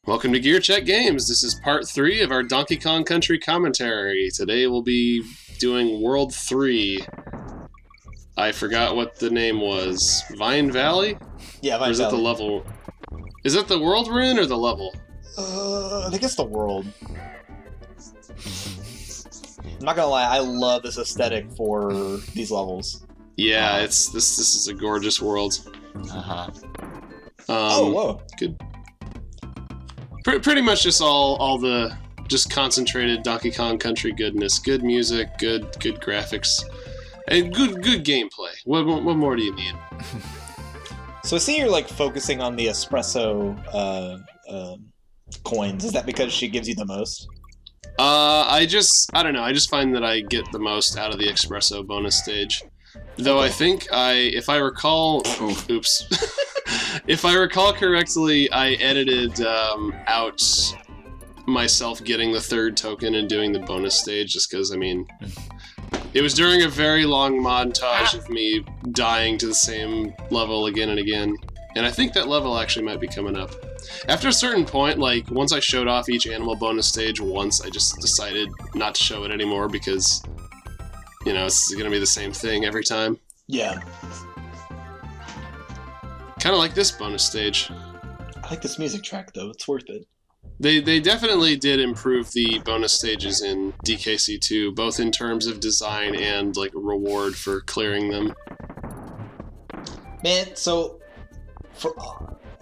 Welcome to GearCheckGames. This is part 3 of our Donkey Kong Country commentary. Today we'll be doing World 3. I forgot what the name was. Vine Valley? Yeah, Vine Valley. Or is it the level? Is it the world we're in or the level? I think it's the world. I'm not gonna lie, I love this aesthetic for these levels. Yeah, this is a gorgeous world. Whoa. Good. Pretty much just all the just concentrated Donkey Kong Country goodness. Good music, good graphics, and good gameplay. What more do you need? So I see you're like focusing on the espresso coins. Is that because she gives you the most? I don't know. I just find that I get the most out of the espresso bonus stage. Though I think if I recall, oops. If I recall correctly, I edited out myself getting the third token and doing the bonus stage just because, I mean, it was during a very long montage of me dying to the same level again and again. And I think that level actually might be coming up. After a certain point, like, once I showed off each animal bonus stage once, I just decided not to show it anymore because, you know, it's going to be the same thing every time. Yeah. Kind of like this bonus stage. I like this music track, though. It's worth it. They definitely did improve the bonus stages in DKC2, both in terms of design and, like, reward for clearing them. Man, so,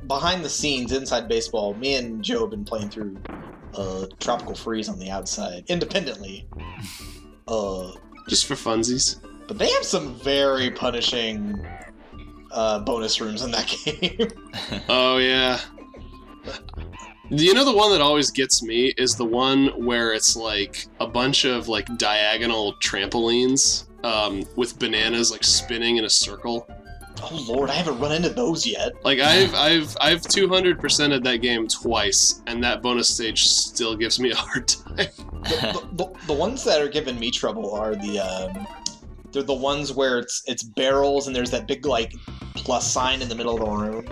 behind the scenes, inside baseball, me and Joe have been playing through Tropical Freeze on the outside, independently. Just for funsies. But they have some very punishing bonus rooms in that game. Oh, yeah. You know, the one that always gets me is the one where it's like a bunch of like diagonal trampolines with bananas like spinning in a circle. Oh Lord, I haven't run into those yet. Like I've 200%ed that game twice, and that bonus stage still gives me a hard time. The ones that are giving me trouble are they're the ones where it's barrels and there's that big like plus sign in the middle of the room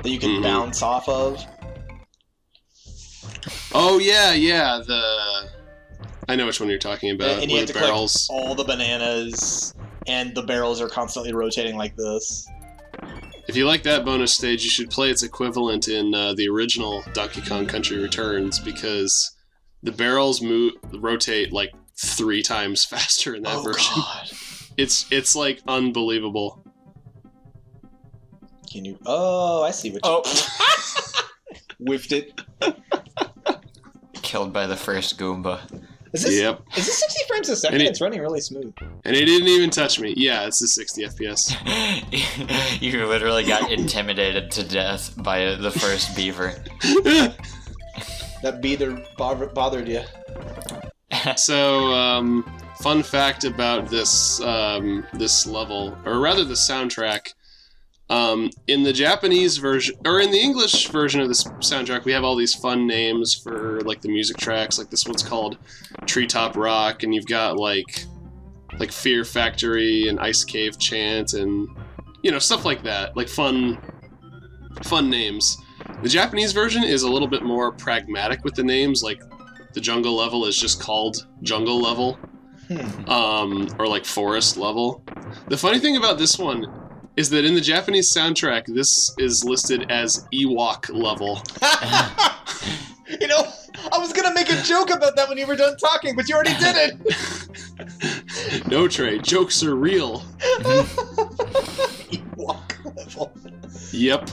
that you can bounce off of. Oh yeah. I know which one you're talking about. And you have to barrels. collect all the bananas, and the barrels are constantly rotating like this. If you like that bonus stage, you should play its equivalent in the original Donkey Kong Country Returns, because the barrels rotate like 3 times faster in that version. God. It's like unbelievable. Can you? Oh, I see what you. Whiffed it. Killed by the first Goomba. Is this, Yep. Is this 60 frames a second? It's running really smooth. And he didn't even touch me. Yeah, it's a 60 FPS. You literally got intimidated to death by the first beaver. That beaver bothered you. So, fun fact about this this level, or rather the soundtrack. In the Japanese version, or in the English version of this soundtrack, we have all these fun names for like the music tracks. Like this one's called Treetop Rock, and you've got like Fear Factory and Ice Cave Chant, and you know, stuff like that. Like fun names. The Japanese version is a little bit more pragmatic with the names. Like the jungle level is just called Jungle Level, or like Forest Level. The funny thing about this one is that in the Japanese soundtrack, this is listed as Ewok level. You know, I was gonna make a joke about that when you were done talking, but you already did it. No, Trey, jokes are real. Ewok level. Yep,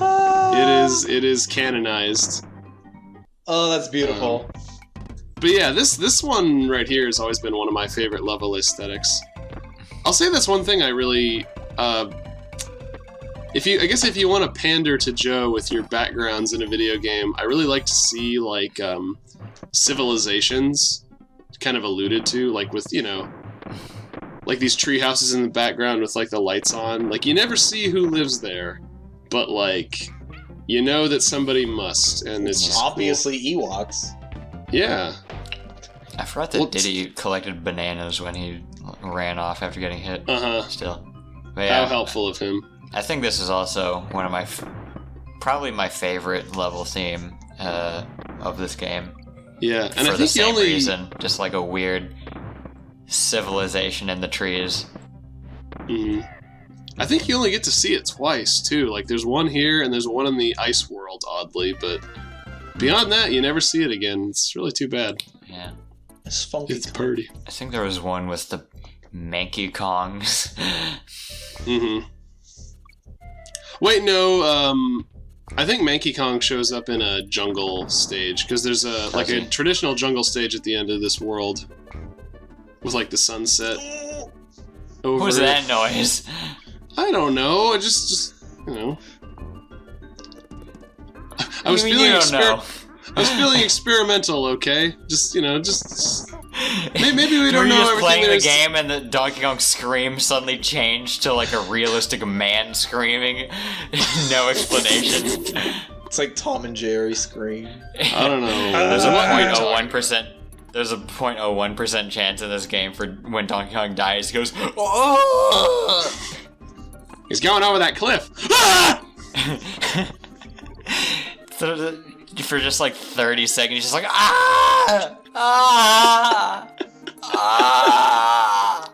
it is canonized. Oh, that's beautiful. But yeah, this one right here has always been one of my favorite level aesthetics. I'll say that's one thing I really. If you want to pander to Joe with your backgrounds in a video game, I really like to see like civilizations kind of alluded to, like with, you know, like these tree houses in the background with like the lights on. Like you never see who lives there, but like you know that somebody must, and it's just obviously cool. Ewoks. Yeah. I forgot that Diddy collected bananas when he ran off after getting hit. Still, but yeah, how helpful of him. I think this is also one of my, probably my favorite level theme of this game. Yeah, and for I think the same reason, just like a weird civilization in the trees. I think you only get to see it twice too. Like there's one here and there's one in the ice world, oddly, but beyond that, you never see it again. It's really too bad. Yeah, it's funky. It's pretty. I think there was one with the Manky Kongs. Wait, no. I think Manky Kong shows up in a jungle stage because there's a traditional jungle stage at the end of this world with like the sunset. Over What was that noise? I don't know. I just you know. I was feeling experimental. Okay, just maybe we don't know everything. Playing the game and the Donkey Kong scream suddenly changed to like a realistic man screaming, no explanation. It's like Tom and Jerry scream. I don't know. There's a 0.01%. There's a 0.01% chance in this game for when Donkey Kong dies, he goes, oh! He's going over that cliff. Ah! For just like 30 seconds, he's just like, ah! Ah! Ah!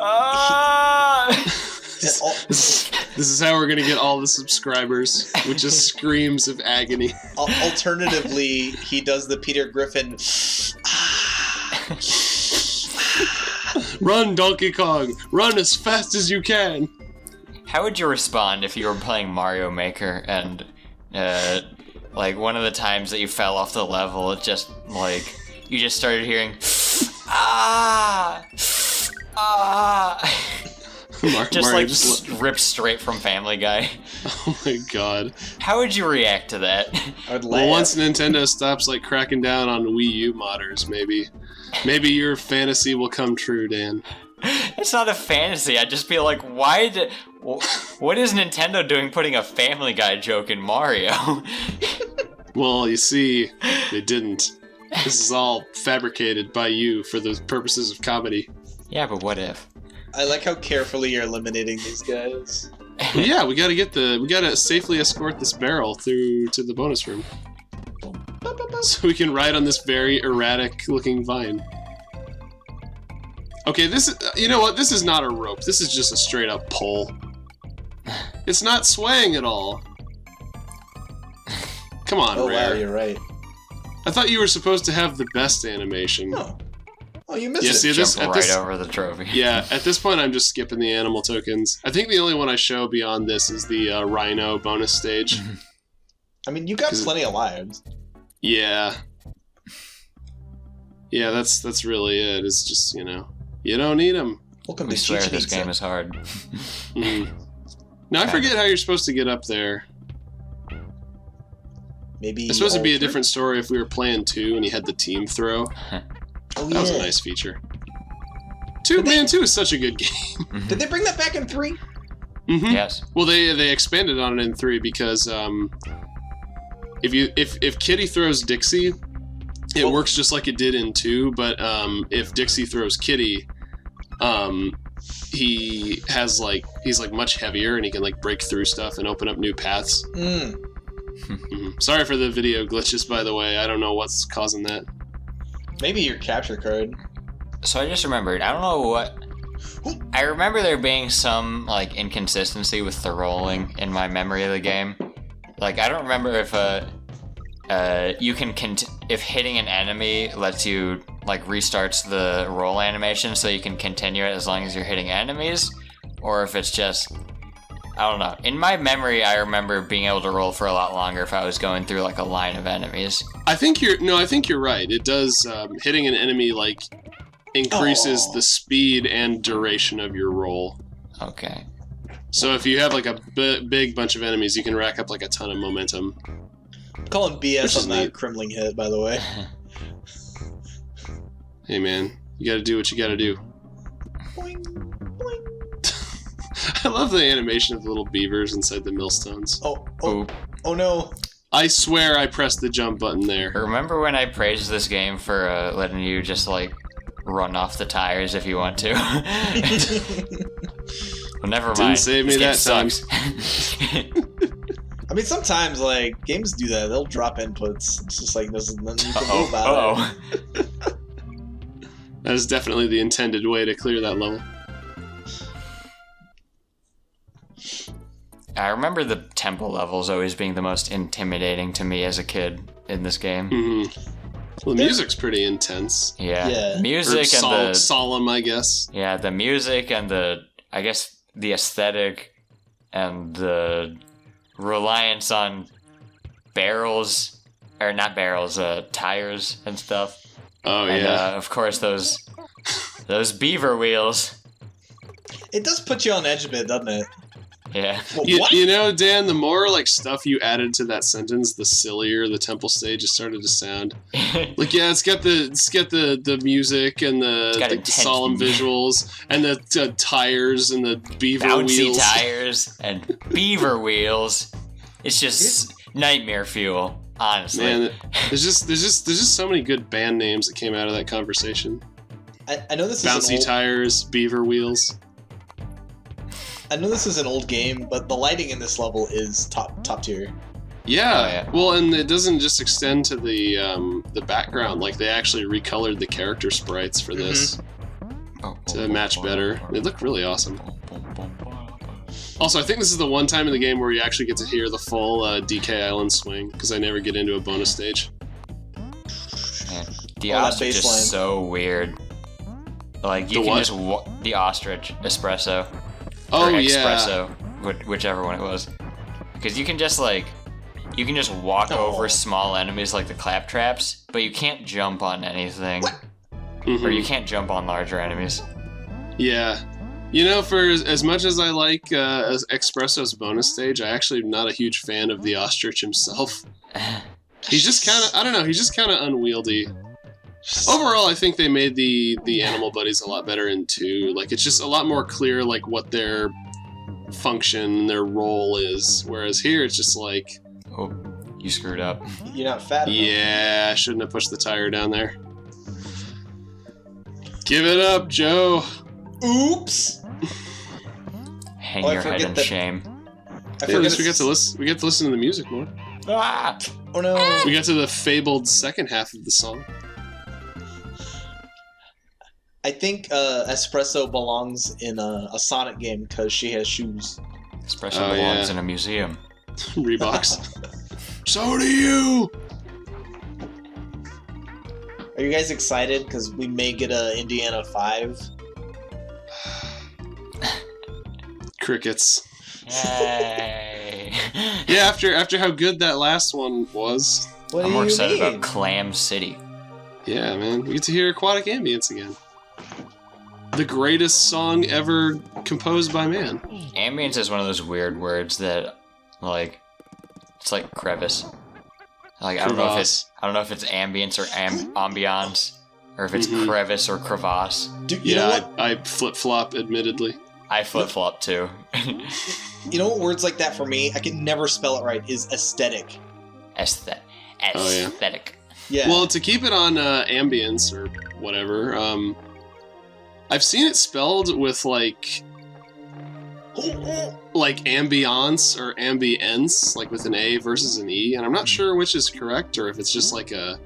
Ah! This is how we're gonna get all the subscribers, with just screams of agony. Alternatively, he does the Peter Griffin. Run, Donkey Kong! Run as fast as you can! How would you respond if you were playing Mario Maker and, like, one of the times that you fell off the level, it just, like, you just started hearing, ah! Ah! Just ripped straight from Family Guy. Oh my god. How would you react to that? I would laugh. Well, once Nintendo stops, like, cracking down on Wii U modders, maybe your fantasy will come true, Dan. It's not a fantasy. I'd just be like, what is Nintendo doing putting a Family Guy joke in Mario? Well, you see, they didn't. This is all fabricated by you for the purposes of comedy. Yeah, but what if? I like how carefully you're eliminating these guys. Well, yeah, we gotta safely escort this barrel through to the bonus room. So we can ride on this very erratic looking vine. Okay, you know what? This is not a rope. This is just a straight up pole. It's not swaying at all. Come on, Oh Rare. wow, you're right. I thought you were supposed to have the best animation. Oh, you missed Yeah, it. see, Jump over the trophy. Yeah, at this point I'm just skipping the animal tokens. I think the only one I show beyond this is the Rhino bonus stage. I mean, you got plenty of lives. Yeah. Yeah, that's really it. It's just, you don't need them. Welcome We to swear Chichen this Itza. game is hard. Now I forget how you're supposed to get up there. Maybe It's supposed to be a all three? different story if we were playing 2 and you had the team throw. Oh, That was a yeah. nice feature. 2 is such a good game. Did they bring that back in 3? Yes. Well, they expanded on it in 3 because if Kitty throws Dixie, it works just like it did in 2. But if Dixie throws Kitty, he's much heavier and he can like break through stuff and open up new paths. Sorry for the video glitches, by the way. I don't know what's causing that. Maybe your capture card. So I just remembered, I don't know what... I remember there being some, like, inconsistency with the rolling in my memory of the game. Like, I don't remember if, you can if hitting an enemy lets you, like, restarts the roll animation so you can continue it as long as you're hitting enemies, or if it's just... I don't know. In my memory, I remember being able to roll for a lot longer if I was going through, like, a line of enemies. I think you're right. It does, hitting an enemy, like, increases the speed and duration of your roll. Okay. So if you have, like, a big bunch of enemies, you can rack up, like, a ton of momentum. Calling Which BS is on that neat. Kremling hit, by the way. Hey, man. You gotta do what you gotta do. Boing, boing. I love the animation of the little beavers inside the millstones. Oh no. I swear I pressed the jump button there. Remember when I praised this game for letting you just, like, run off the tires if you want to? Well, never mind. Didn't save me This game that time. sucks. I mean, sometimes like games do that. They'll drop inputs. It's just like there's nothing you can do about it. That is definitely the intended way to clear that level. I remember the temple levels always being the most intimidating to me as a kid in this game. Mm-hmm. Well, the music's pretty intense. Yeah. Music or and the solemn, I guess. Yeah, the music and the aesthetic and the reliance on barrels, or not barrels, tires and stuff. Oh, and, yeah. of course, those beaver wheels. It does put you on edge a bit, doesn't it? Yeah. You know, Dan, the more like stuff you added to that sentence, the sillier the temple stage has started to sound. Like, yeah, it's got the music and the solemn visuals and the tires and the beaver bouncy wheels. tires and beaver wheels. It's just nightmare fuel, honestly. Man, there's just so many good band names that came out of that conversation. I know this bouncy is tires, beaver wheels. I know this is an old game, but the lighting in this level is top tier. Yeah. Oh, yeah. Well, and it doesn't just extend to the background. Like, they actually recolored the character sprites for this to match better. They look really awesome. Also, I think this is the one time in the game where you actually get to hear the full DK Island swing, because I never get into a bonus stage. Man, the ostrich is so weird. Like, you can just the ostrich espresso. Oh, or yeah. espresso, whichever one it was. Because you can just walk over small enemies like the claptraps, but you can't jump on anything. Mm-hmm. Or you can't jump on larger enemies. Yeah. You know, for as much as I like Espresso's bonus stage, I actually am not a huge fan of the ostrich himself. He's just kind of, I don't know, he's just kind of unwieldy. Overall, I think they made the animal buddies a lot better in 2. Like, it's just a lot more clear, like, what their function, their role is. Whereas here, it's just like... Oh, you screwed up. You're not fat enough. Yeah, I shouldn't have pushed the tire down there. Give it up, Joe. Oops. Hang your head in shame. At least we get to listen to the music more. Ah! Oh no. We got to the fabled second half of the song. I think Espresso belongs in a Sonic game because she has shoes. Espresso belongs in a museum. Reeboks. So do you! Are you guys excited? Because we may get a Indiana 5. Crickets. Yay! Yeah, after how good that last one was. I'm more excited about Clam City. Yeah, man. We get to hear aquatic ambience again. The greatest song ever composed by man. Ambience is one of those weird words that, like, it's like crevice. Like, I don't know if it's ambience or ambiance, or if it's crevice or crevasse. Dude, you know what? I flip-flop, admittedly. I flip-flop too. You know what words like that for me, I can never spell it right, is aesthetic. Aesthetic. Oh, Yeah. Well, to keep it on ambience or whatever, I've seen it spelled with like ambiance or ambience, like with an A versus an E, and I'm not sure which is correct or if it's just like a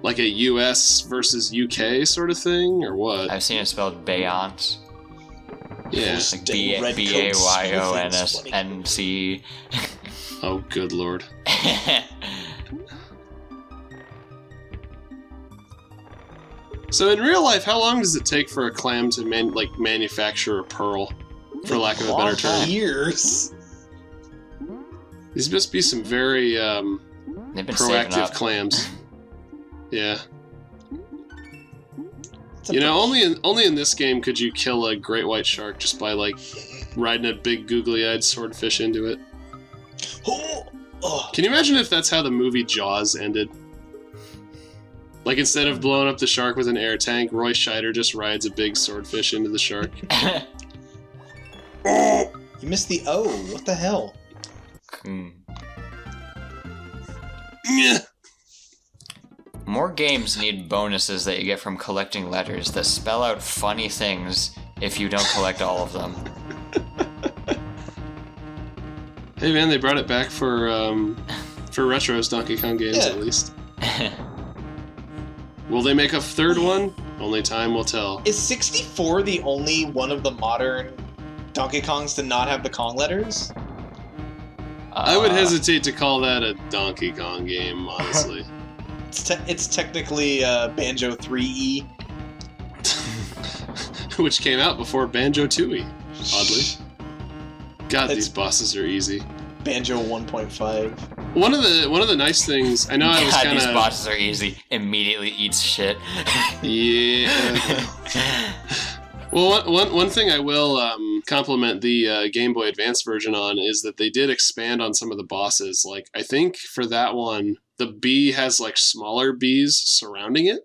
US versus UK sort of thing or what. I've seen it spelled Bayonce. Yeah. Like BAYONSNC. Oh, good lord. So in real life, how long does it take for a clam to manufacture a pearl, for lack of a better term? Years. These must be some very They've been proactive clams. Yeah. You know, only in this game could you kill a great white shark just by like riding a big googly-eyed swordfish into it. Can you imagine if that's how the movie Jaws ended? Like, instead of blowing up the shark with an air tank, Roy Scheider just rides a big swordfish into the shark. You missed the O. What the hell? More games need bonuses that you get from collecting letters that spell out funny things if you don't collect all of them. Hey man, they brought it back for Retro's Donkey Kong games at least. Will they make a third one? Only time will tell. Is 64 the only one of the modern Donkey Kongs to not have the Kong letters? I would hesitate to call that a Donkey Kong game, honestly. It's technically Banjo 3E. Which came out before Banjo 2E, oddly. God, these bosses are easy. Banjo 1.5. One of the nice things, I know I was kind of... these bosses are easy. Immediately eats shit. Yeah. Well, one thing I will compliment the Game Boy Advance version on is that they did expand on some of the bosses. Like, I think for that one, the bee has, like, smaller bees surrounding it.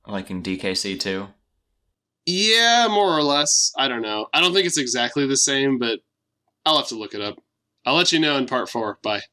Like in DKC 2? Yeah, more or less. I don't know. I don't think it's exactly the same, but I'll have to look it up. I'll let you know in part 4. Bye.